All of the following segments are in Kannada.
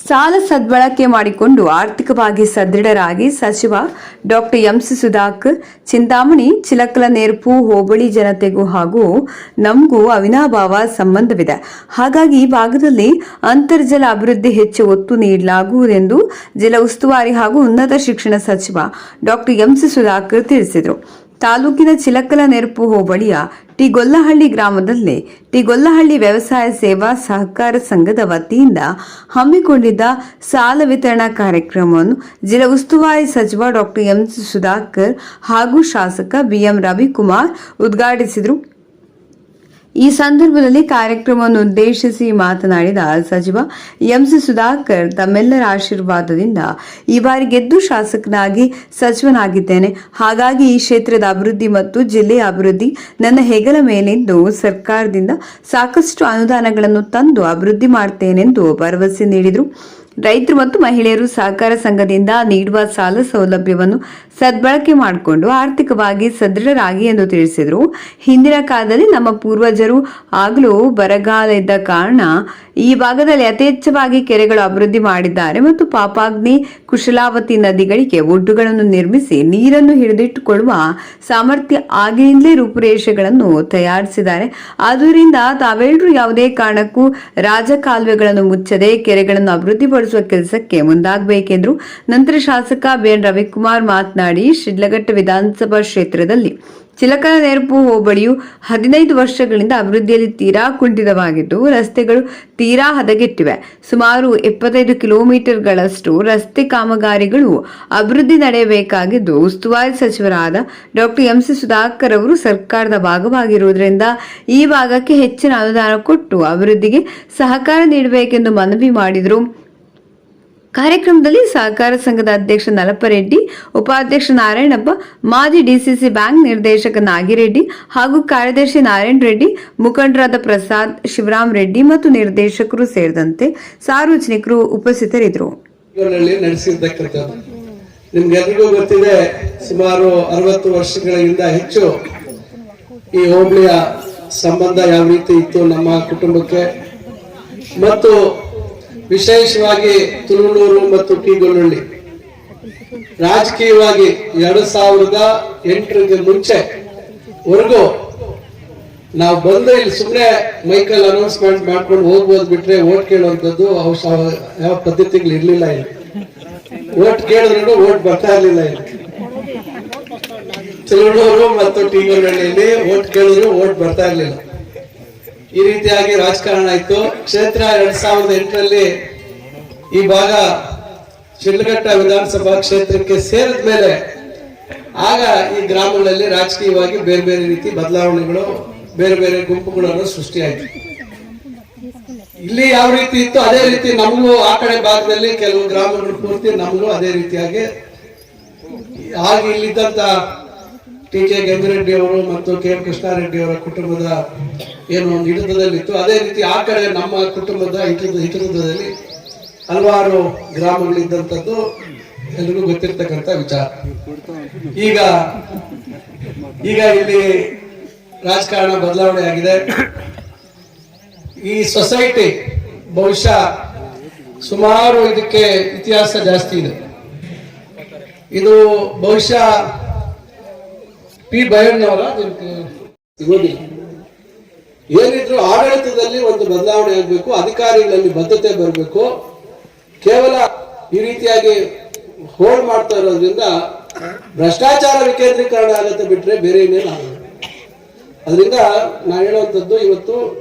ಸಾಲ ಸದ್ಬಳಕೆ ಮಾಡಿಕೊಂಡು ಆರ್ಥಿಕವಾಗಿ ಸದೃಢರಾಗಿ ಸಚಿವ ಡಾಕ್ಟರ್ ಎಂಸಿ ಸುಧಾಕರ್ ಚಿಂತಾಮಣಿ ಚಿಲಕಲ ನೇರ್ಪು ಹೋಬಳಿ ಜನತೆಗೂ ಹಾಗೂ ನಮಗೂ ಅವಿನಾಭಾವ ಸಂಬಂಧವಿದೆ. ಹಾಗಾಗಿ ಈ ಭಾಗದಲ್ಲಿ ಅಂತರ್ಜಲ ಅಭಿವೃದ್ಧಿ ಹೆಚ್ಚು ಒತ್ತು ನೀಡಲಾಗುವುದೆಂದು ಜಿಲ್ಲಾ ಉಸ್ತುವಾರಿ ಹಾಗೂ ಉನ್ನತ ಶಿಕ್ಷಣ ಸಚಿವ ಡಾಕ್ಟರ್ ಎಂಸಿ ಸುಧಾಕರ್ ತಿಳಿಸಿದರು. ತಾಲೂಕಿನ ಚಿಲಕಲ ನೇರ್ಪು ಹೋಬಳಿಯ ಟಿಗೊಲ್ಲಹಳ್ಳಿ ಗ್ರಾಮದಲ್ಲಿ ಟಿಗೊಲ್ಲಹಳ್ಳಿ ವ್ಯವಸಾಯ ಸೇವಾ ಸಹಕಾರ ಸಂಘದ ವತಿಯಿಂದ ಹಮ್ಮಿಕೊಂಡಿದ್ದ ಸಾಲ ವಿತರಣಾ ಕಾರ್ಯಕ್ರಮವನ್ನು ಜಿಲ್ಲಾ ಉಸ್ತುವಾರಿ ಸಚಿವ ಡಾಕ್ಟರ್ ಎಂಸಿ ಸುಧಾಕರ್ ಹಾಗೂ ಶಾಸಕ ಬಿಎಂ ರವಿಕುಮಾರ್ ಉದ್ಘಾಟಿಸಿದರು. ಈ ಸಂದರ್ಭದಲ್ಲಿ ಕಾರ್ಯಕ್ರಮವನ್ನು ಉದ್ದೇಶಿಸಿ ಮಾತನಾಡಿದ ಸಚಿವ ಎಂಸಿ ಸುಧಾಕರ್, ತಮ್ಮೆಲ್ಲರ ಆಶೀರ್ವಾದದಿಂದ ಈ ಬಾರಿ ಗೆದ್ದು ಶಾಸಕನಾಗಿ ಸಚಿವನಾಗಿದ್ದೇನೆ. ಹಾಗಾಗಿ ಈ ಕ್ಷೇತ್ರದ ಅಭಿವೃದ್ಧಿ ಮತ್ತು ಜಿಲ್ಲೆಯ ಅಭಿವೃದ್ಧಿ ನನ್ನ ಹೆಗಲ ಮೇಲೆಂದು ಸರ್ಕಾರದಿಂದ ಸಾಕಷ್ಟು ಅನುದಾನಗಳನ್ನು ತಂದು ಅಭಿವೃದ್ಧಿ ಮಾಡುತ್ತೇನೆಂದು ಭರವಸೆ ನೀಡಿದರು. ರೈತರು ಮತ್ತು ಮಹಿಳೆಯರು ಸಹಕಾರ ಸಂಘದಿಂದ ನೀಡುವ ಸಾಲ ಸೌಲಭ್ಯವನ್ನು ಸದ್ಬಳಕೆ ಮಾಡಿಕೊಂಡು ಆರ್ಥಿಕವಾಗಿ ಸದೃಢರಾಗಿ ಎಂದು ತಿಳಿಸಿದರು. ಹಿಂದಿನ ಕಾಲದಲ್ಲಿ ನಮ್ಮ ಪೂರ್ವಜರು ಆಗಲೂ ಬರಗಾಲ ಇದ್ದ ಕಾರಣ ಈ ಭಾಗದಲ್ಲಿ ಯಥೇಚ್ಛವಾಗಿ ಕೆರೆಗಳು ಅಭಿವೃದ್ಧಿ ಮಾಡಿದ್ದಾರೆ ಮತ್ತು ಪಾಪಾಗ್ನಿ, ಕುಶಲಾವತಿ ನದಿಗಳಿಗೆ ಒಡ್ಡುಗಳನ್ನು ನಿರ್ಮಿಸಿ ನೀರನ್ನು ಹಿಡಿದಿಟ್ಟುಕೊಳ್ಳುವ ಸಾಮರ್ಥ್ಯ ಆಗಿನಿಂದಲೇ ರೂಪುರೇಷೆಗಳನ್ನು ತಯಾರಿಸಿದ್ದಾರೆ. ಆದ್ದರಿಂದ ತಾವೆಲ್ಲರೂ ಯಾವುದೇ ಕಾರಣಕ್ಕೂ ರಾಜಕಾಲುವೆಗಳನ್ನು ಮುಚ್ಚದೆ ಕೆರೆಗಳನ್ನು ಅಭಿವೃದ್ಧಿಪಡಿಸುವ ಕೆಲಸಕ್ಕೆ ಮುಂದಾಗಬೇಕೆಂದರು. ನಂತರ ಶಾಸಕ ಬಿಎನ್ ರವಿಕುಮಾರ್ ಮಾತನಾಡಿ, ಶಿಡ್ಲಘಟ್ಟ ವಿಧಾನಸಭಾ ಕ್ಷೇತ್ರದಲ್ಲಿ ಚಿಲಕಲ ನೇರ್ಪು ಹೋಬಳಿಯು 15 ವರ್ಷಗಳಿಂದ ಅಭಿವೃದ್ಧಿಯಲ್ಲಿ ತೀರಾ ಕುಂಠಿತವಾಗಿದ್ದು ರಸ್ತೆಗಳು ತೀರಾ ಹದಗೆಟ್ಟಿವೆ. ಸುಮಾರು 75 ಕಿಲೋಮೀಟರ್ಗಳಷ್ಟು ರಸ್ತೆ ಕಾಮಗಾರಿಗಳು ಅಭಿವೃದ್ಧಿ ನಡೆಯಬೇಕಾಗಿದ್ದು ಉಸ್ತುವಾರಿ ಸಚಿವರಾದ ಡಾಕ್ಟರ್ ಎಂಸಿ ಸುಧಾಕರ್ ಅವರು ಸರ್ಕಾರದ ಭಾಗವಾಗಿರುವುದರಿಂದ ಈ ಭಾಗಕ್ಕೆ ಹೆಚ್ಚಿನ ಅನುದಾನ ಕೊಟ್ಟು ಅಭಿವೃದ್ಧಿಗೆ ಸಹಕಾರ ನೀಡಬೇಕೆಂದು ಮನವಿ ಮಾಡಿದರು. ಕಾರ್ಯಕ್ರಮದಲ್ಲಿ ಸಹಕಾರ ಸಂಘದ ಅಧ್ಯಕ್ಷ ನಲಪರೆಡ್ಡಿ, ಉಪಾಧ್ಯಕ್ಷ ನಾರಾಯಣಪ್ಪ, ಮಾಜಿ ಡಿಸಿಸಿ ಬ್ಯಾಂಕ್ ನಿರ್ದೇಶಕ ನಾಗಿರೆಡ್ಡಿ ಹಾಗೂ ಕಾರ್ಯದರ್ಶಿ ನಾರಾಯಣ ರೆಡ್ಡಿ, ಮುಖಂಡರಾದ ಪ್ರಸಾದ್, ಶಿವರಾಮ್ ರೆಡ್ಡಿ ಮತ್ತು ನಿರ್ದೇಶಕರು ಸೇರಿದಂತೆ ಸಾರ್ವಜನಿಕರು ಉಪಸ್ಥಿತರಿದ್ದರು. ನಿಮ್ಗೆಲ್ರಿಗೂ ಗೊತ್ತಿದೆ, ಸುಮಾರು 60 ವರ್ಷಗಳಿಂದ ಹೆಚ್ಚು ಈ ಹೋಬಳಿಯ ಸಂಬಂಧ ಯಾವ ರೀತಿ ಇತ್ತು ನಮ್ಮ ಕುಟುಂಬಕ್ಕೆ ಮತ್ತು ವಿಶೇಷವಾಗಿ ತುಳುನೂರು ಮತ್ತು ಟಿಗೊಲ್ಲಹಳ್ಳಿ ರಾಜಕೀಯವಾಗಿ 2008 ಮುಂಚೆವರೆಗೂ ನಾವು ಬಂದು ಇಲ್ಲಿ ಸುಮ್ಮನೆ ಮೈಕಲ್ ಅನೌನ್ಸ್ಮೆಂಟ್ ಮಾಡ್ಕೊಂಡು ಹೋಗ್ಬೋದು ಬಿಟ್ರೆ ಓಟ್ ಕೇಳುವಂಥದ್ದು ಯಾವ ಪದ್ಧತಿಗಳು ಇರ್ಲಿಲ್ಲ. ಇಲ್ಲಿ ಓಟ್ ಕೇಳಿದ್ರು ಓಟ್ ಬರ್ತಾ ಇರ್ಲಿಲ್ಲ. ಇಲ್ಲಿ ತುಳುನೂರು ಮತ್ತು ಟಿಗೊಲ್ಲಹಳ್ಳಿಯಲ್ಲಿ ಓಟ್ ಕೇಳಿದ್ರು ಓಟ್ ಬರ್ತಾ ಇರ್ಲಿಲ್ಲ. ಈ ರೀತಿಯಾಗಿ ರಾಜಕಾರಣ ಇತ್ತು. ಕ್ಷೇತ್ರ 2008ರಲ್ಲಿ ಈ ಭಾಗ ಶಿಡ್ಲಘಟ್ಟ ವಿಧಾನಸಭಾ ಕ್ಷೇತ್ರಕ್ಕೆ ಸೇರಿದ ಮೇಲೆ ಆಗ ಈ ಗ್ರಾಮಗಳಲ್ಲಿ ರಾಜಕೀಯವಾಗಿ ಬೇರೆ ಬೇರೆ ರೀತಿ ಬದಲಾವಣೆಗಳು, ಬೇರೆ ಬೇರೆ ಗುಂಪುಗಳನ್ನು ಸೃಷ್ಟಿಯಾಯಿತು. ಇಲ್ಲಿ ಯಾವ ರೀತಿ ಇತ್ತು ಅದೇ ರೀತಿ ನಮಗೂ ಆ ಕಡೆ ಭಾಗದಲ್ಲಿ ಕೆಲವು ಗ್ರಾಮಗಳು ಪೂರ್ತಿ ನಮಗೂ ಅದೇ ರೀತಿಯಾಗಿ ಹಾಗೆ ಇಲ್ಲಿದ್ದಂತ ಟಿ.ಕೆ. ಗಂಗಿರೆಡ್ಡಿ ಅವರು ಮತ್ತು ಕೆ.ಎಂ. ಕೃಷ್ಣಾರೆಡ್ಡಿ ಅವರ ಕುಟುಂಬದ ಏನು ಒಂದು ಹಿಡಿತದಲ್ಲಿತ್ತು, ಅದೇ ರೀತಿ ಆ ಕಡೆ ನಮ್ಮ ಕುಟುಂಬದ ಹಿಡಿತದಲ್ಲಿ ಹಲವಾರು ಗ್ರಾಮಗಳಿದ್ದಂಥದ್ದು ಎಲ್ರಿಗೂ ಗೊತ್ತಿರ್ತಕ್ಕಂಥ ವಿಚಾರ. ಈಗ ಇಲ್ಲಿ ರಾಜಕಾರಣ ಬದಲಾವಣೆ ಆಗಿದೆ. ಈ ಸೊಸೈಟಿ ಬಹುಶಃ ಸುಮಾರು ಇದಕ್ಕೆ ಇತಿಹಾಸ ಜಾಸ್ತಿ ಇದೆ. ಇದು ಬಹುಶಃ ಪಿ ಬಯಣ್ಣವರ ಸಿಗೋದಿಲ್ಲ. ಏನಿದ್ರು ಆಡಳಿತದಲ್ಲಿ ಒಂದು ಬದಲಾವಣೆ ಆಗಬೇಕು, ಅಧಿಕಾರಿಗಳಲ್ಲಿ ಬದ್ಧತೆ ಬರಬೇಕು. ಕೇವಲ ಈ ರೀತಿಯಾಗಿ ಹೋಲ್ಡ್ ಮಾಡ್ತಾ ಇರೋದ್ರಿಂದ ಭ್ರಷ್ಟಾಚಾರ ವಿಕೇಂದ್ರೀಕರಣ ಆಗುತ್ತೆ ಬಿಟ್ರೆ ಬೇರೆ ಇನ್ನೇನು ಆಗಲ್ಲ. ಅದರಿಂದ ನಾನು ಹೇಳುವಂಥದ್ದು, ಇವತ್ತು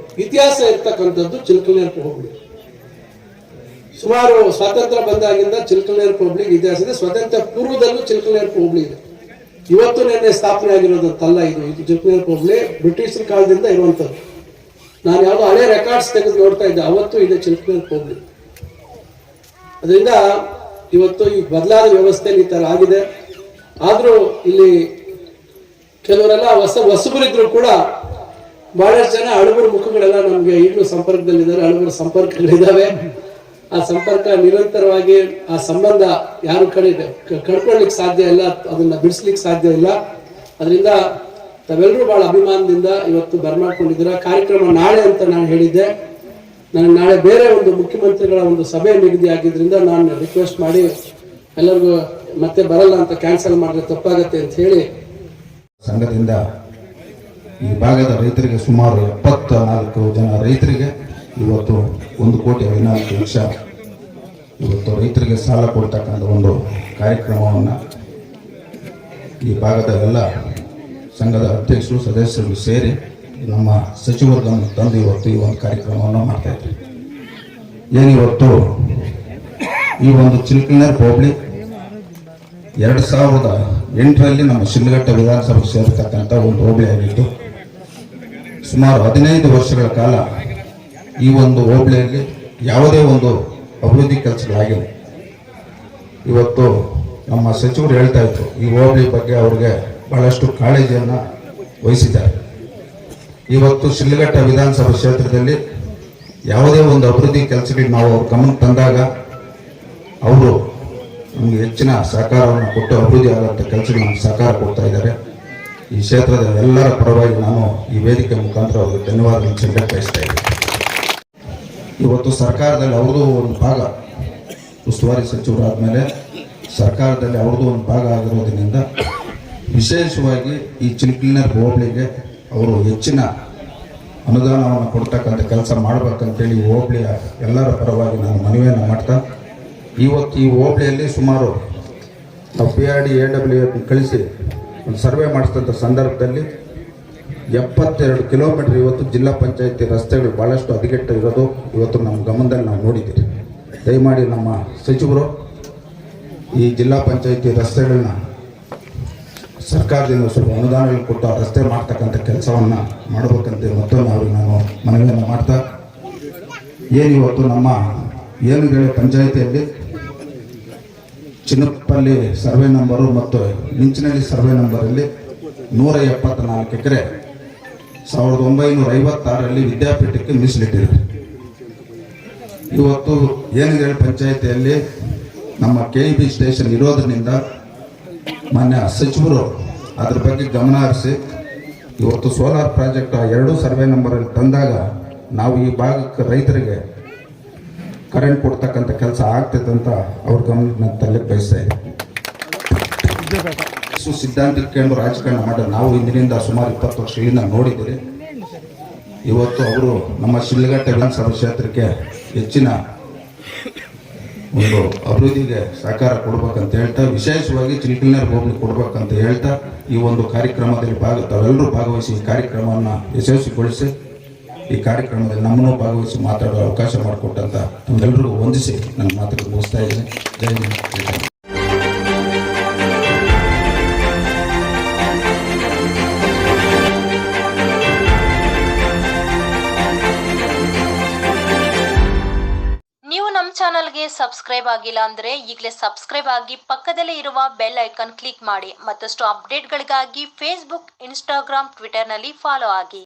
ಇತಿಹಾಸ ಇರ್ತಕ್ಕಂಥದ್ದು ಚಿಲಕಲ ನೇರ್ಪು ಹೋಬಳಿ. ಸುಮಾರು ಸ್ವಾತಂತ್ರ್ಯ ಬಂದಾಗಿಂದ ಚಿಲಕಲ ನೇರ್ಪು ಹೋಬಳಿಗೆ ಇತಿಹಾಸ ಇದೆ. ಸ್ವಾತಂತ್ರ್ಯ ಪೂರ್ವದಲ್ಲೂ ಚಿಲಕಲ ನೇರ್ಪು ಹೋಬಳಿ ಇದೆ. ಇವತ್ತು ನಿನ್ನೆ ಸ್ಥಾಪನೆ ಆಗಿರೋದಂತಲ್ಲ. ಇದು ಚಿಲಕಲ ನೇರ್ಪು ಹೋಬಳಿ ಬ್ರಿಟಿಷರ ಕಾಲದಿಂದ ಇರುವಂಥದ್ದು. ನಾನು ಯಾವುದೋ ಹಳೆ ರೆಕಾರ್ಡ್ಸ್ ತೆಗೆದು ನೋಡ್ತಾ ಇದ್ದೆ, ಅವತ್ತು ಇದೆ ಚಿಲಕಲ ನೇರ್ಪು ಹೋಬಳಿ. ಅದರಿಂದ ಇವತ್ತು ಈ ಬದಲಾದ ವ್ಯವಸ್ಥೆಯಲ್ಲಿ ಈ ತರ ಆಗಿದೆ. ಆದ್ರೂ ಇಲ್ಲಿ ಕೆಲವರೆಲ್ಲ ಹೊಸಬರಿದ್ರು ಕೂಡ ಬಹಳಷ್ಟು ಜನ ಹಳಬರು ಮುಖಗಳೆಲ್ಲ ನಮ್ಗೆ ಈಗಲೂ ಸಂಪರ್ಕದಲ್ಲಿದ್ದಾರೆ. ಹಳಬರು ಸಂಪರ್ಕಗಳಿದ್ದಾವೆ. ಆ ಸಂಪರ್ಕ ನಿರಂತರವಾಗಿ, ಆ ಸಂಬಂಧ ಯಾರು ಕಳ್ಕೊಳ್ಳಿಕ್ ಸಾಧ್ಯ ಇಲ್ಲ, ಅದನ್ನ ಬಿಡಿಸ್ಲಿಕ್ಕೆ ಸಾಧ್ಯ ಇಲ್ಲ. ಅದರಿಂದ ತಾವೆಲ್ಲರೂ ಬಹಳ ಅಭಿಮಾನದಿಂದ ಇವತ್ತು ಬರ್ಮಾಡ್ಕೊಂಡಿದ್ದೀರಾ. ಕಾರ್ಯಕ್ರಮ ನಾಳೆ ಅಂತ ನಾನು ಹೇಳಿದ್ದೆ. ನನಗೆ ನಾಳೆ ಬೇರೆ ಒಂದು ಮುಖ್ಯಮಂತ್ರಿಗಳ ಒಂದು ಸಭೆ ನಿಗದಿ ಆಗಿದ್ರಿಂದ ನಾನು ರಿಕ್ವೆಸ್ಟ್ ಮಾಡಿ ಎಲ್ಲರಿಗೂ ಮತ್ತೆ ಬರಲ್ಲ ಅಂತ ಕ್ಯಾನ್ಸಲ್ ಮಾಡಿದ್ರೆ ತಪ್ಪಾಗತ್ತೆ ಅಂತ ಹೇಳಿ ಸಂಘದಿಂದ ಈ ಭಾಗದ ರೈತರಿಗೆ ಸುಮಾರು 74 ಜನ ರೈತರಿಗೆ ಇವತ್ತು 1,14,00,000 ಇವತ್ತು ರೈತರಿಗೆ ಸಾಲ ಕೊಡ್ತಕ್ಕಂಥ ಒಂದು ಕಾರ್ಯಕ್ರಮವನ್ನು ಈ ಭಾಗದ ಎಲ್ಲ ಸಂಘದ ಅಧ್ಯಕ್ಷರು ಸದಸ್ಯರು ಸೇರಿ ನಮ್ಮ ಸಚಿವರುಗಳನ್ನು ತಂದು ಇವತ್ತು ಈ ಒಂದು ಕಾರ್ಯಕ್ರಮವನ್ನು ಮಾಡ್ತಾ ಇದ್ದೀವಿ. ಏನಿವತ್ತು ಈ ಒಂದು ಚಿಲ್ಕಲ್ನರ್ ಹೋಬಳಿ 2008ರಲ್ಲಿ ನಮ್ಮ ಶಿಡ್ಲಘಟ್ಟ ವಿಧಾನಸಭೆ ಸೇರತಕ್ಕಂಥ ಒಂದು ಹೋಬಳಿ ಆಗಿತ್ತು. ಸುಮಾರು 15 ವರ್ಷಗಳ ಕಾಲ ಈ ಒಂದು ಹೋಬಳಿಯಲ್ಲಿ ಯಾವುದೇ ಒಂದು ಅಭಿವೃದ್ಧಿ ಕೆಲಸಗಳಾಗಿಲ್ಲ. ಇವತ್ತು ನಮ್ಮ ಸಚಿವರು ಹೇಳ್ತಾ ಇದ್ರು ಈ ಹೋಬಳಿ ಬಗ್ಗೆ ಅವ್ರಿಗೆ ಬಹಳಷ್ಟು ಕಾಳಜಿಯನ್ನು ವಹಿಸಿದ್ದಾರೆ. ಇವತ್ತು ಶಿಡ್ಲಘಟ್ಟ ವಿಧಾನಸಭಾ ಕ್ಷೇತ್ರದಲ್ಲಿ ಯಾವುದೇ ಒಂದು ಅಭಿವೃದ್ಧಿ ಕೆಲಸಗಳಿಗೆ ನಾವು ಅವ್ರ ಗಮನಕ್ಕೆ ತಂದಾಗ ಅವರು ನಮಗೆ ಹೆಚ್ಚಿನ ಸಹಕಾರವನ್ನು ಕೊಟ್ಟು ಅಭಿವೃದ್ಧಿ ಆಗುವಂಥ ಕೆಲಸಗಳು ನಮ್ಗೆ ಸಹಕಾರ ಕೊಡ್ತಾ ಇದ್ದಾರೆ. ಈ ಕ್ಷೇತ್ರದ ಎಲ್ಲರ ಪರವಾಗಿ ನಾನು ಈ ವೇದಿಕೆ ಮುಖಾಂತರ ಅವರಿಗೆ ಧನ್ಯವಾದಗಳನ್ನು ಸಲ್ಲಿಸಲು ಬಯಸ್ತಾ ಇದ್ದೀನಿ. ಇವತ್ತು ಸರ್ಕಾರದಲ್ಲಿ ಅವ್ರದ್ದು ಒಂದು ಭಾಗ ಉಸ್ತುವಾರಿ ಸಚಿವರಾದ ಸರ್ಕಾರದಲ್ಲಿ ಅವ್ರದ್ದು ಒಂದು ಭಾಗ ಆಗಿರೋದ್ರಿಂದ ವಿಶೇಷವಾಗಿ ಈ ಚಿಲ್ಕಲ್ನರ್ ಹೋಬಳಿಗೆ ಅವರು ಹೆಚ್ಚಿನ ಅನುದಾನವನ್ನು ಕೊಡ್ತಕ್ಕಂಥ ಕೆಲಸ ಮಾಡಬೇಕಂತೇಳಿ ಈ ಹೋಬಳಿಯ ಎಲ್ಲರ ಪರವಾಗಿ ನಾನು ಮನವಿಯನ್ನು ಮಾಡ್ತಾ ಇವತ್ತು ಈ ಹೋಬಳಿಯಲ್ಲಿ ಸುಮಾರು ನಾವು PRD AWF ಕಳಿಸಿ ಒಂದು ಸರ್ವೆ ಮಾಡಿಸಿದಂಥ ಸಂದರ್ಭದಲ್ಲಿ 72 ಕಿಲೋಮೀಟರ್ ಇವತ್ತು ಜಿಲ್ಲಾ ಪಂಚಾಯತಿ ರಸ್ತೆಗಳು ಭಾಳಷ್ಟು ಹದಗೆಟ್ಟು ಇರೋದು ಇವತ್ತು ನಮ್ಮ ಗಮನದಲ್ಲಿ ನಾವು ನೋಡಿದ್ದೀವಿ. ದಯಮಾಡಿ ನಮ್ಮ ಸಚಿವರು ಈ ಜಿಲ್ಲಾ ಪಂಚಾಯತಿ ರಸ್ತೆಗಳನ್ನ ಸರ್ಕಾರದಿಂದ ಸ್ವಲ್ಪ ಅನುದಾನಗಳು ಕೊಟ್ಟು ಆ ರಸ್ತೆ ಮಾಡ್ತಕ್ಕಂಥ ಕೆಲಸವನ್ನು ಮಾಡಬೇಕಂತ ಮತ್ತೊಮ್ಮೆ ಅವ್ರಿಗೆ ನಾನು ಮನವಿಯನ್ನು ಮಾಡ್ತಾ ಏನಿವತ್ತು ನಮ್ಮ ಏನುಗೇಳಿ ಪಂಚಾಯಿತಿಯಲ್ಲಿ ಚಿನ್ನಪಲ್ಲಿ ಸರ್ವೆ ನಂಬರು ಮತ್ತು ಮಿಂಚಿನಳ್ಳಿ ಸರ್ವೆ ನಂಬರಲ್ಲಿ 174 ಎಕರೆ 1956ರಲ್ಲಿ ವಿದ್ಯಾಪೀಠಕ್ಕೆ ಮೀಸಲಿಟ್ಟಿದೆ. ಇವತ್ತು ಏನುಗೇಳಿ ಪಂಚಾಯಿತಿಯಲ್ಲಿ ನಮ್ಮ KEB ಸ್ಟೇಷನ್ ಇರೋದ್ರಿಂದ ಮಾನ್ಯ ಸಚಿವರು ಅದ್ರ ಬಗ್ಗೆ ಗಮನ ಹರಿಸಿ ಇವತ್ತು ಸೋಲಾರ್ ಪ್ರಾಜೆಕ್ಟ್ 2 ಸರ್ವೆ ನಂಬರಲ್ಲಿ ತಂದಾಗ ನಾವು ಈ ಭಾಗಕ್ಕೆ ರೈತರಿಗೆ ಕರೆಂಟ್ ಕೊಡ್ತಕ್ಕಂಥ ಕೆಲಸ ಆಗ್ತೈತೆ ಅಂತ ಅವ್ರ ಗಮನ ತರಲಿಕ್ಕೆ ಬಯಸ್ತಾ ಇದೆ. ಸಿದ್ಧಾಂತಕ್ಕೆ ರಾಜಕಾರಣ ಮಾಡೋ ನಾವು ಇಂದಿನಿಂದ ಸುಮಾರು 20 ವರ್ಷಗಳಿಂದ ನೋಡಿದ್ದೀರಿ. ಇವತ್ತು ಅವರು ನಮ್ಮ ಶಿಡ್ಲಘಟ್ಟ ವಿಧಾನಸಭಾ ಕ್ಷೇತ್ರಕ್ಕೆ ಹೆಚ್ಚಿನ ಒಂದು ಅಭಿವೃದ್ಧಿಗೆ ಸಹಕಾರ ಕೊಡ್ಬೇಕಂತ ಹೇಳ್ತಾ ವಿಶೇಷವಾಗಿ ಚಿಲ್ಕಲ್ನರ್ ಹೋಬಳಿ ಕೊಡ್ಬೇಕಂತ ಹೇಳ್ತಾ ಈ ಒಂದು ಕಾರ್ಯಕ್ರಮದಲ್ಲಿ ತಾವೆಲ್ಲರೂ ಭಾಗವಹಿಸಿ ಈ ಕಾರ್ಯಕ್ರಮವನ್ನು ಯಶಸ್ವಿಗೊಳಿಸಿ ಈ ಕಾರ್ಯಕ್ರಮದಲ್ಲಿ ನಮ್ಮನ್ನು ಭಾಗವಹಿಸಿ ಮಾತಾಡೋ ಅವಕಾಶ ಮಾಡಿಕೊಟ್ಟಂತ ನಮ್ಮೆಲ್ಲರಿಗೂ ವಂದಿಸಿ ನನ್ನ ಮಾತುಗಳು ಮುಗಿಸ್ತಾ ಇದ್ದೀನಿ. ಜೈ ಹಿಂದ್. ನೀವು ನಮ್ಮ ಚಾನಲ್ಗೆ ಸಬ್ಸ್ಕ್ರೈಬ್ ಆಗಿಲ್ಲ ಅಂದ್ರೆ ಈಗಲೇ ಸಬ್ಸ್ಕ್ರೈಬ್ ಆಗಿ ಪಕ್ಕದಲ್ಲೇ ಇರುವ ಬೆಲ್ ಐಕಾನ್ ಕ್ಲಿಕ್ ಮಾಡಿ. ಮತ್ತಷ್ಟು ಅಪ್ಡೇಟ್ಗಳಿಗಾಗಿ ಫೇಸ್ಬುಕ್, ಇನ್ಸ್ಟಾಗ್ರಾಮ್, ಟ್ವಿಟರ್ನಲ್ಲಿ ಫಾಲೋ ಆಗಿ.